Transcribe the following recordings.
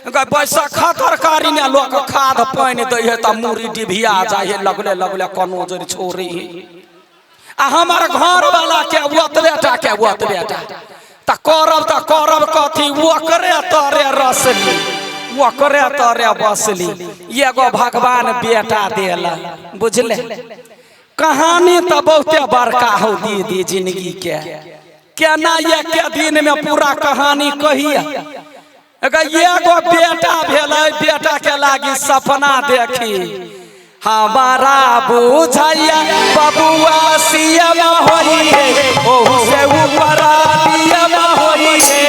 बैसखा तरकारी ने लोग खाद पानी दे है तो मूरी डिभिया जाए लगले लगले कोनो जर छोड़ी आ हमार घर वाला के वत बेटा के वत बेटा त करब कथी वो करे तरे रसली वो करे तरे बसली एगो भगवान बेटा देला बुझले। कहानी तो बहुते बड़का हो दीदी जिंदगी के केना ये के दिन में पूरा कहानी कहिया। एगो बेटा भेलै बेटा के लागी सपना देखी हमारा बुझाइया बबुआ सियम होई है ओहु से ऊपर दियम होई है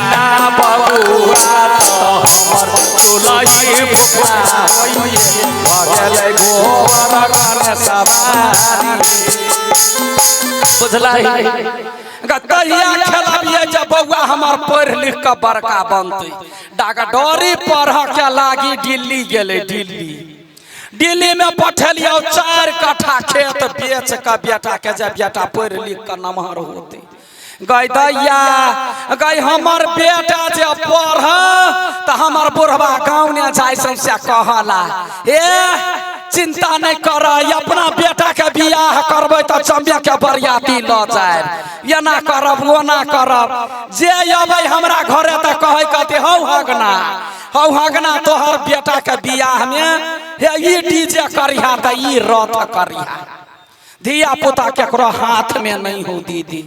नाना बबुआ तो हमर चुलाई बुआ होई है भगले गोबर गाने सवारी बुझला कहिया खेलाबिए जब बउआ हमार पढ़ लिख के बड़का बनते डाका डोरी पढ़ के लागी दिल्ली गेले दिल्ली में पठलियो 4 कट्ठा खेत बेच के बेटा के जब बेटा पढ़ लिख के नमहर होते गई दैया गई हमार बेटा जे पढ़ तो हमार बुढ़वा गाँव ने जाए सबसे कहला चिंता नहीं कर अपना बेटा के बियाह करब तो चम्बे के बरियाती ल जाए ये ना करब वो ना करब जे अब हमरा घरे तो कहे कहते हौ हगना तोहर बेटा के बियाह में हे ई डीजे करिहा त ई रथ करिहा धिया पुता केकरो हाथ में नहीं हो दीदी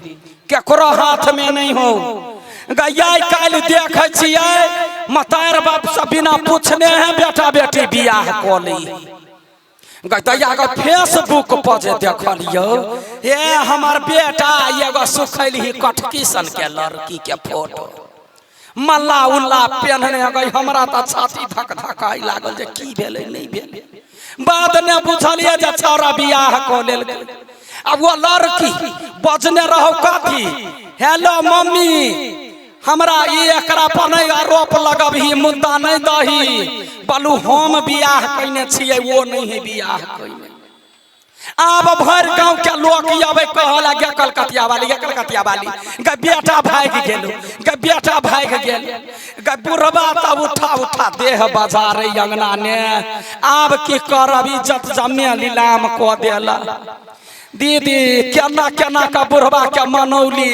केकरो हाथ में नहीं हो। गैया काल देखे छियै मतार बाप से बिना पूछने है बेटा बेटी बियाह क ली गैया फेसबुक पर जे देखलियो हे हमार बेटा एगो सुखैली कटकी सन के लड़की के फोटो मल्ला उल्ला पहनने गई हमरा त छाती धक धकाई लागल जे की भेलै नहीं भेलै बाद ने बुझलिए जे छौरा बियाह क लेल। अब वो लड़की बजने रहो कथी हेलो मम्मी हमरा एकरा पर नहीं आरोप लगबही मुद्दा नहीं दही बोलू हम बियाह कइने छियै वो नहीं है बियाह कइने। अब भर गांव के लोग आबे कहला गे कलकतिया वाली गे बेटा भाग गेलो गे बेटा भाग गेल गे बुढ़वा तब उठा देह बाजार अंगना ने अब की करब इज्जत जमे लीलाम क देला दीदी केना का बुढ़वा के मनौली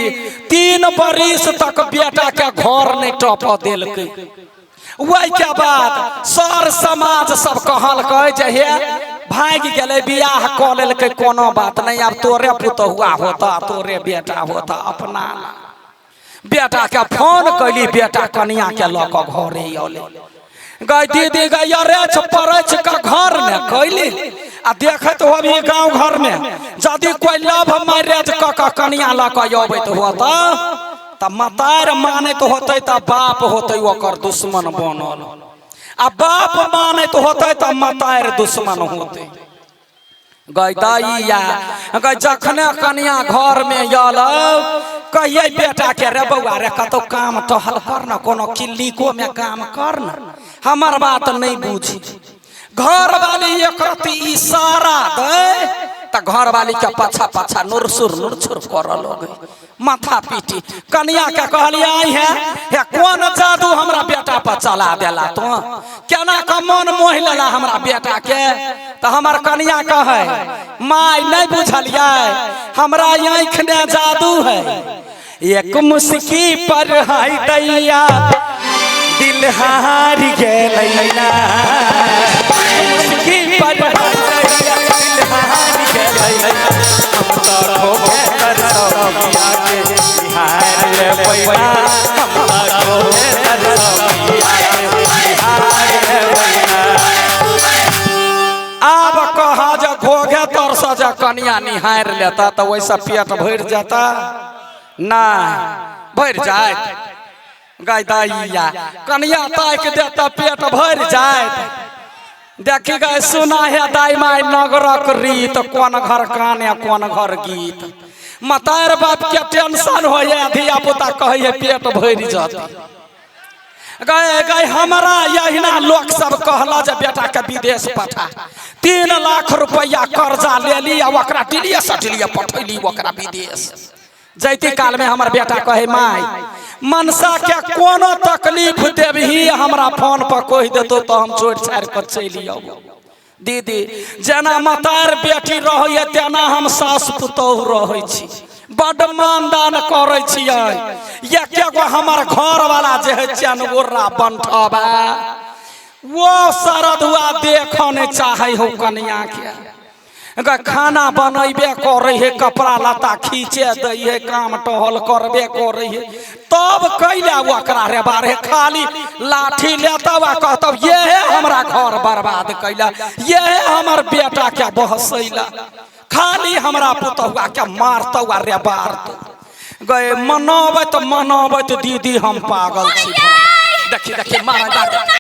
3 बरिस तक बेटा के घर नहीं टप दिलकै। वही के बाद सर समाज सब कहलकै जे हे भाग गेले बियाह क लेलकै कोनो बात नहीं अब तोरे पुतहुआ होता तोरे बेटा होता अपना बेटा के फोन कैली बेटा कन्या के ल के घरे अले गई दीदी गई रे परच का घर में कैली आ देखत हो अभी गांव घर में यदि कोई लव मैरिज क कन्या ल के अबैत होता त मतार माने तो होते त बाप होते ओकर दुश्मन बनल आ बाप माने तो होते त मतार दुश्मन होते। गई दैया गई जखने कन्या घर में आयल कहिए बेटा के रे बउआ रे कतो काम टहल कर न कोनो क्लिनिको में काम कर न हमार बात नहीं बुझी घर वाली एकरती इशारा दे त घर वाली के पाछा नुरसुर कर लगे माथा पीटी कन्या के कहलिए आई है कौन जादू हमरा बेटा पर चला देला तो केना का मन मोह लेला हमरा बेटा के तो हमार कन्या कहे माय नहीं बुझलिए हमरा आँख में जादू है एक मुस्की पर हाय दैया दिल हार गेलैना मुस्की पर हाय दैया दिल हार गेलैना हम तो खोके कर सौकिया के बिहार ले पैना हम तो खोके कर सौकिया के बिहार ले पैना। अब कहा जो घोगे तर सजा कन्या निहार लेता तो वैसा पेट भर जाता ना भर जाए गाय दैया कन्या ताक देता पेट भर जाए देखी गए सुना है दाई माई नगरक रीत कौन घर काने कौन घर गीत मतार बाप के टेंशन हो धिया पुता कहे पेट भर जाता गए हमारा यहिना लोग सब कहला जे बेटा के विदेश पठा 3 लाख रुपया कर्जा ले ली ओकरा दिलिए सटिलिए पठैली ओकरा विदेश जैती काल में हमार बेटा कहे माई मनसा के कोनो तकलीफ देबही ही हमरा फोन पर कह देतो तो हम छोड़ छाड़ कर चली आब। दीदी जना मतार बेटी रहे तेना हम सास पुतोह रहे छी, बड़ मानदान करे छियै। एकेगो हमर घर वाला जे है चनगोरा बंठबा वो शरद हुआ देखो ने चाहे हो कन्या के खाना बनैबे करे है, कपड़ा लता खींचे दे है, काम टहल करबे करे है, तब कैला ओकरा रे बारे खाली लाठी लेता हुआ कहता ये है हमरा घर बर्बाद कैला, ये है हमर बेटा क्या बहसैला, खाली हमरा पुतहुआ क्या मारता हुआ रे बारतो गए। मनावत दीदी हम पागल छी। देखी देखी मारा